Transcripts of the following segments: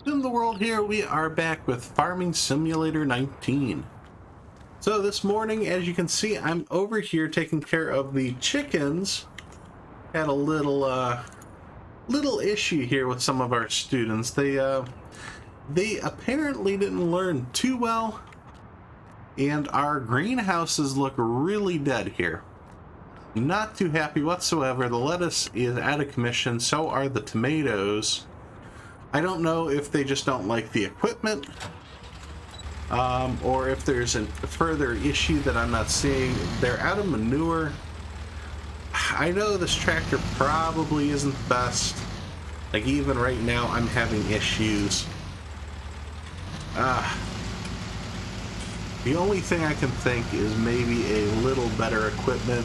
SimTheWorld here. We are back with Farming Simulator 19. So this morning, as you can see, I'm over here taking care of the chickens. Had a little issue here with some of our students. They apparently didn't learn too well, and our greenhouses look really dead here. Not too happy whatsoever. The lettuce is out of commission, so are the tomatoes. I don't know if they just don't like the equipment, or if there's a further issue that I'm not seeing. They're out of manure. I know this tractor probably isn't the best. Like, even right now, I'm having issues. The only thing I can think is maybe a little better equipment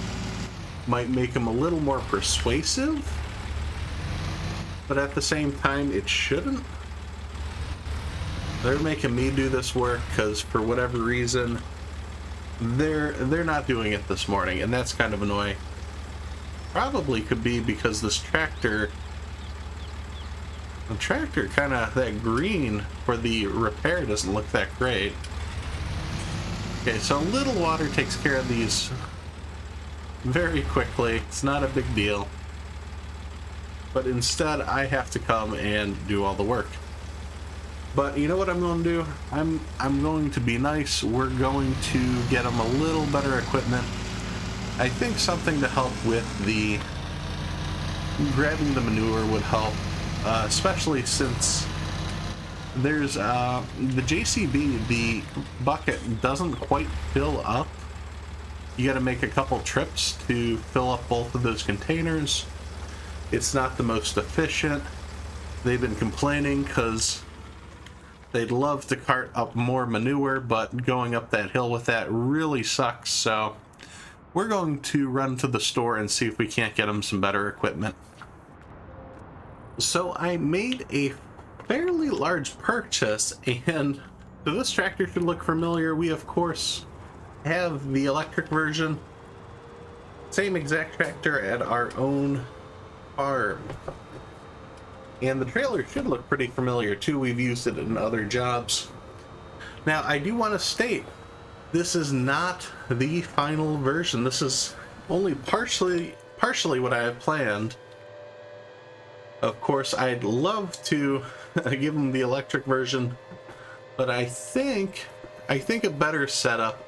might make them a little more persuasive. But at the same time, it shouldn't. They're making me do this work because for whatever reason, they're not doing it this morning, and that's kind of annoying. Probably could be because this tractor, the tractor kind of, that green for the repair doesn't look that great. Okay, so a little water takes care of these very quickly. It's not a big deal. But instead, I have to come and do all the work. But you know what I'm going to do? I'm going to be nice. We're going to get them a little better equipment. I think something to help with the grabbing the manure would help, especially since there's the JCB, the bucket doesn't quite fill up. You got to make a couple trips to fill up both of those containers. It's not the most efficient. They've been complaining because they'd love to cart up more manure, but going up that hill with that really sucks. So we're going to run to the store and see if we can't get them some better equipment. So I made a fairly large purchase, and so this tractor should look familiar. We of course have the electric version. Same exact tractor at our own farm. And the trailer should look pretty familiar too. We've used it in other jobs. Now, I do want to state, this is not the final version. This is only partially what I have planned. Of course, I'd love to give them the electric version, but I think a better setup.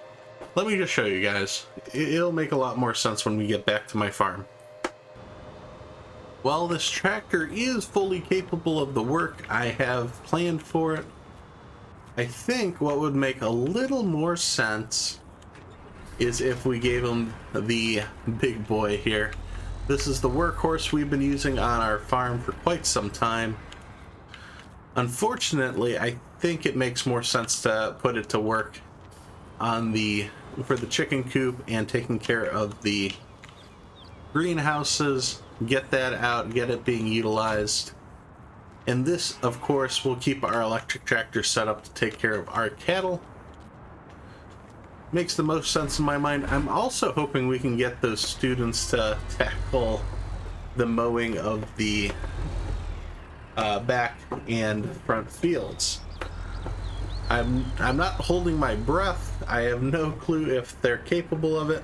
Let me just show you guys. It'll make a lot more sense when we get back to my farm. While this tractor is fully capable of the work I have planned for it, I think what would make a little more sense is if we gave him the big boy here. This is the workhorse we've been using on our farm for quite some time. Unfortunately, I think it makes more sense to put it to work on for the chicken coop and taking care of the greenhouses. Get that out, get it being utilized. And this, of course, will keep our electric tractor set up to take care of our cattle. Makes the most sense in my mind. I'm also hoping we can get those students to tackle the mowing of the back and front fields. I'm not holding my breath. I have no clue if they're capable of it,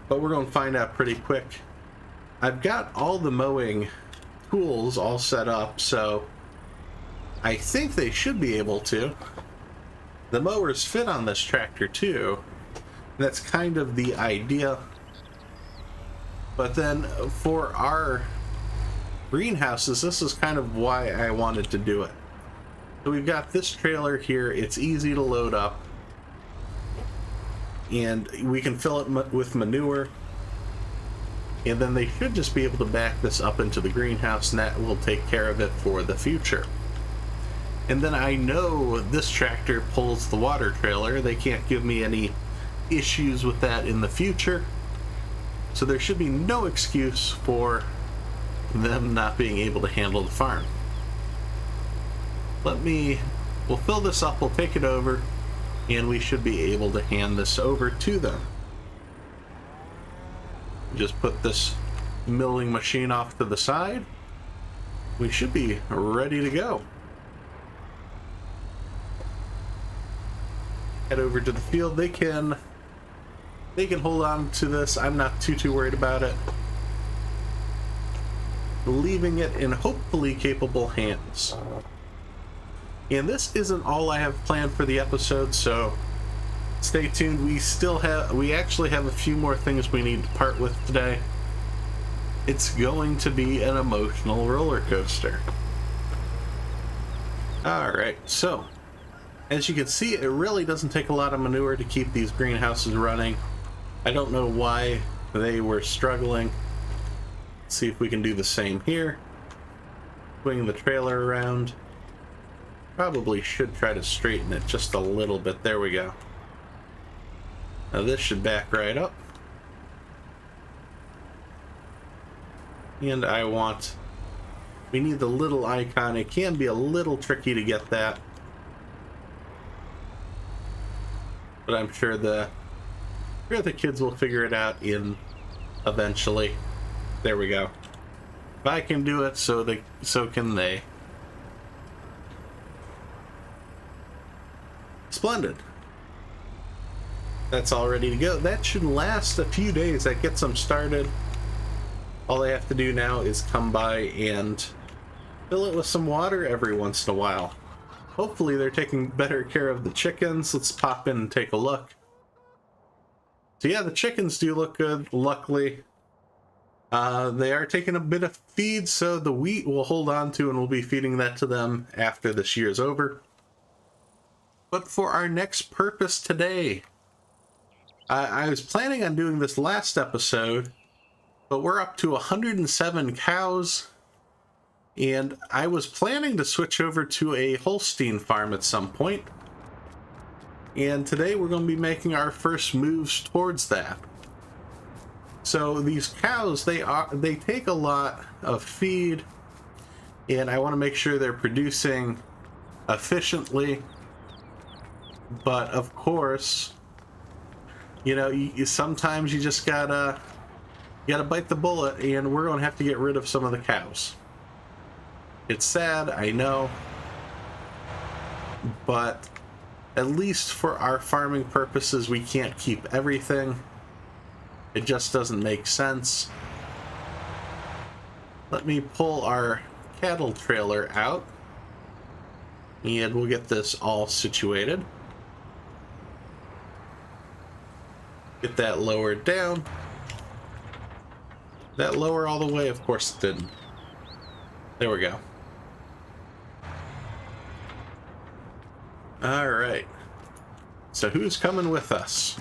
but we're going to find out pretty quick. I've got all the mowing tools all set up, so I think they should be able to. The mowers fit on this tractor too. That's kind of the idea. But then for our greenhouses, this is kind of why I wanted to do it. So we've got this trailer here. It's easy to load up, and we can fill it with manure. And then they should just be able to back this up into the greenhouse, and that will take care of it for the future. And then I know this tractor pulls the water trailer. They can't give me any issues with that in the future. So there should be no excuse for them not being able to handle the farm. We'll fill this up, we'll take it over, and we should be able to hand this over to them. Just put this milling machine off to the side. We should be ready to go. head over to the field. They can hold on to this. I'm not too worried about it. Leaving it in hopefully capable hands. And this isn't all I have planned for the episode, so stay tuned. We actually have a few more things we need to part with today. It's going to be an emotional roller coaster. Alright, so as you can see, it really doesn't take a lot of manure to keep these greenhouses running. I don't know why they were struggling. Let's see if we can do the same here. Swing the trailer around. Probably should try to straighten it just a little bit. There we go. Now this should back right up. And we need the little icon. It can be a little tricky to get that. But I'm sure the kids will figure it out eventually. There we go. If I can do it, so can they. Splendid. That's all ready to go. That should last a few days. That gets them started. All they have to do now is come by and fill it with some water every once in a while. Hopefully they're taking better care of the chickens. Let's pop in and take a look. So yeah, the chickens do look good, luckily. They are taking a bit of feed, so the wheat we'll hold on to, and we'll be feeding that to them after this year's over. But for our next purpose today, I was planning on doing this last episode, but we're up to 107 cows, and I was planning to switch over to a Holstein farm at some point. And today we're going to be making our first moves towards that. So these cows, they take a lot of feed, and I want to make sure they're producing efficiently. But of course, you know, sometimes you just gotta bite the bullet, and we're going to have to get rid of some of the cows. It's sad, I know, but at least for our farming purposes, we can't keep everything. It just doesn't make sense. Let me pull our cattle trailer out, and we'll get this all situated. Get that lowered down. That lower all the way? Of course it didn't. There we go. All right. So who's coming with us?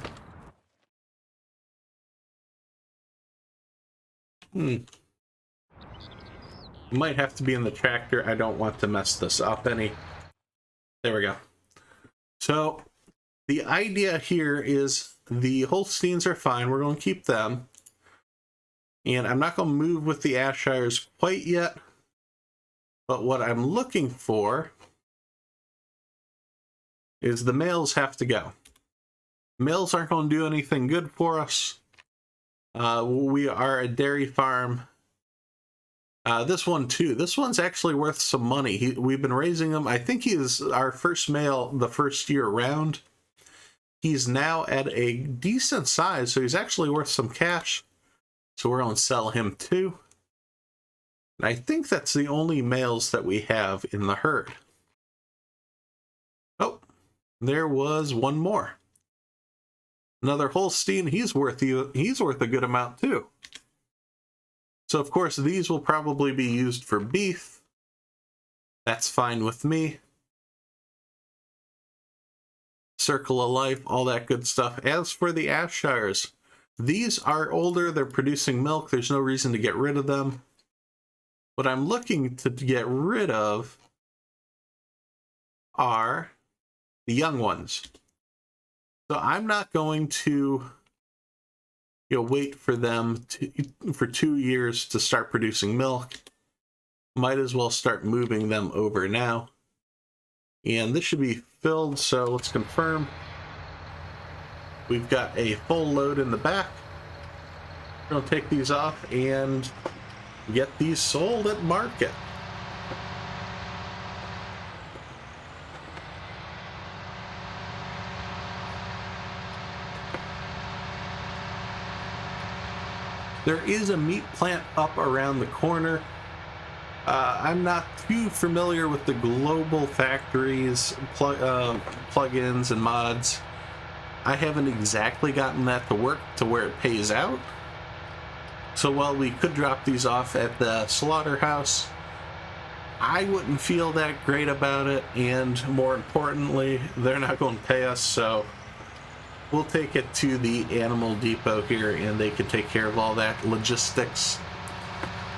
Might have to be in the tractor. I don't want to mess this up any. There we go. So the idea here is the Holsteins are fine. We're going to keep them. And I'm not going to move with the Ashires quite yet. But what I'm looking for is the males have to go. Males aren't going to do anything good for us. We are a dairy farm. This one too. This one's actually worth some money. We've been raising him. I think he is our first male the first year around. He's now at a decent size, so he's actually worth some cash. So we're going to sell him too. And I think that's the only males that we have in the herd. Oh, there was one more. Another Holstein. He's worth a good amount too. So of course these will probably be used for beef. That's fine with me. Circle of life, all that good stuff. As for the Ashires, these are older, they're producing milk, there's no reason to get rid of them. What I'm looking to get rid of are the young ones. So I'm not going to wait for them for 2 years to start producing milk. Might as well start moving them over now. And this should be filled, so let's confirm. We've got a full load in the back. We're going to take these off and get these sold at market. There is a meat plant up around the corner. I'm not too familiar with the global factories, plugins, and mods. I haven't exactly gotten that to work to where it pays out. So while we could drop these off at the slaughterhouse, I wouldn't feel that great about it, and more importantly, they're not going to pay us, so we'll take it to the animal depot here and they can take care of all that logistics.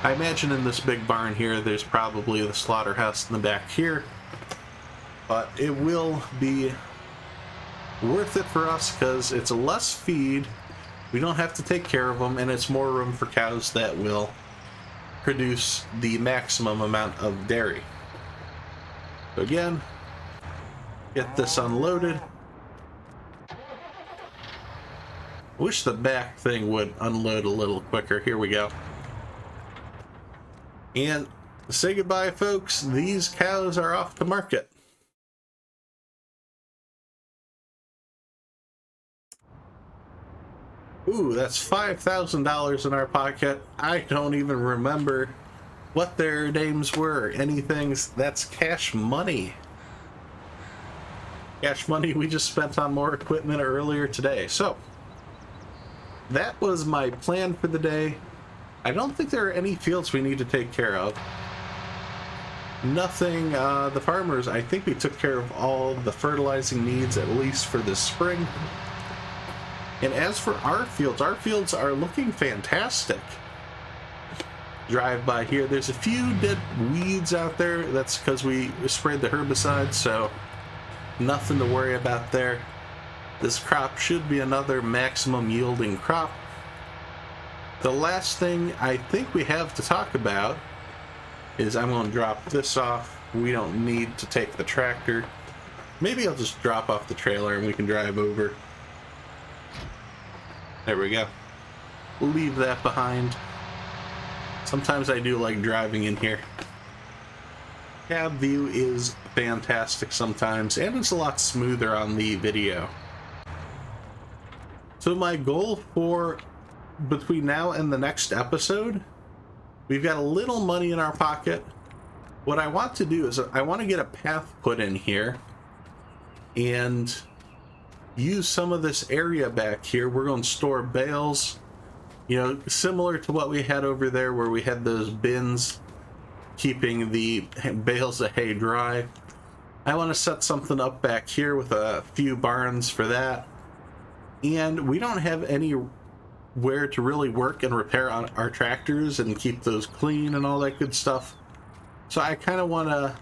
I imagine in this big barn here, there's probably the slaughterhouse in the back here, but it will be worth it for us because it's less feed, we don't have to take care of them, and it's more room for cows that will produce the maximum amount of dairy. So again, get this unloaded. Wish the back thing would unload a little quicker. Here we go. And say goodbye, folks. These cows are off to market. Ooh, that's $5,000 in our pocket. I don't even remember what their names were. Anything. That's cash money. Cash money we just spent on more equipment earlier today. So, that was my plan for the day. I don't think there are any fields we need to take care of. Nothing. The farmers, I think we took care of all the fertilizing needs, at least for this spring. And as for our fields are looking fantastic. Drive by here, there's a few dead weeds out there. That's because we sprayed the herbicide, so nothing to worry about there. This crop should be another maximum yielding crop. The last thing I think we have to talk about is I'm going to drop this off. We don't need to take the tractor. Maybe I'll just drop off the trailer and we can drive over. There we go. We'll leave that behind. Sometimes I do like driving in here. Cab view is fantastic sometimes, and it's a lot smoother on the video. So my goal for between now and the next episode, we've got a little money in our pocket. What I want to do is I want to get a path put in here and use some of this area back here. We're going to store bales, you know, similar to what we had over there where we had those bins keeping the bales of hay dry. I want to set something up back here with a few barns for that. And we don't have anywhere to really work and repair on our tractors and keep those clean and all that good stuff. So I kind of want to,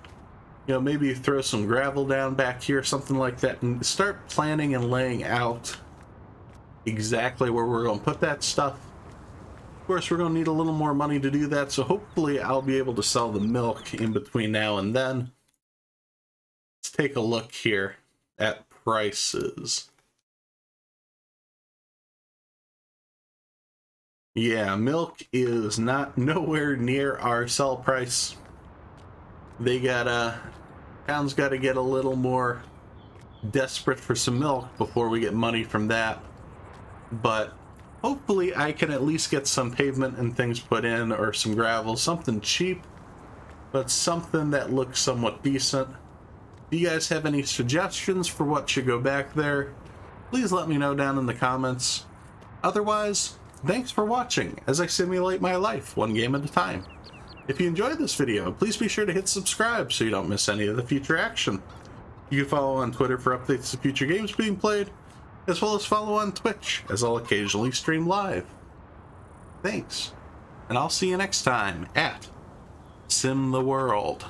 you know, maybe throw some gravel down back here, something like that, and start planning and laying out exactly where we're going to put that stuff. Of course, we're going to need a little more money to do that, so hopefully I'll be able to sell the milk in between now and then. Let's take a look here at prices. Yeah, milk is nowhere near our sell price. They town's got to get a little more desperate for some milk before we get money from that. But hopefully I can at least get some pavement and things put in, or some gravel, something cheap, but something that looks somewhat decent. If you guys have any suggestions for what should go back there, please let me know down in the comments. Otherwise, thanks for watching as I simulate my life one game at a time. If you enjoyed this video, please be sure to hit subscribe so you don't miss any of the future action. You can follow on Twitter for updates to future games being played, as well as follow on Twitch, as I'll occasionally stream live. Thanks, and I'll see you next time at SimTheWorld.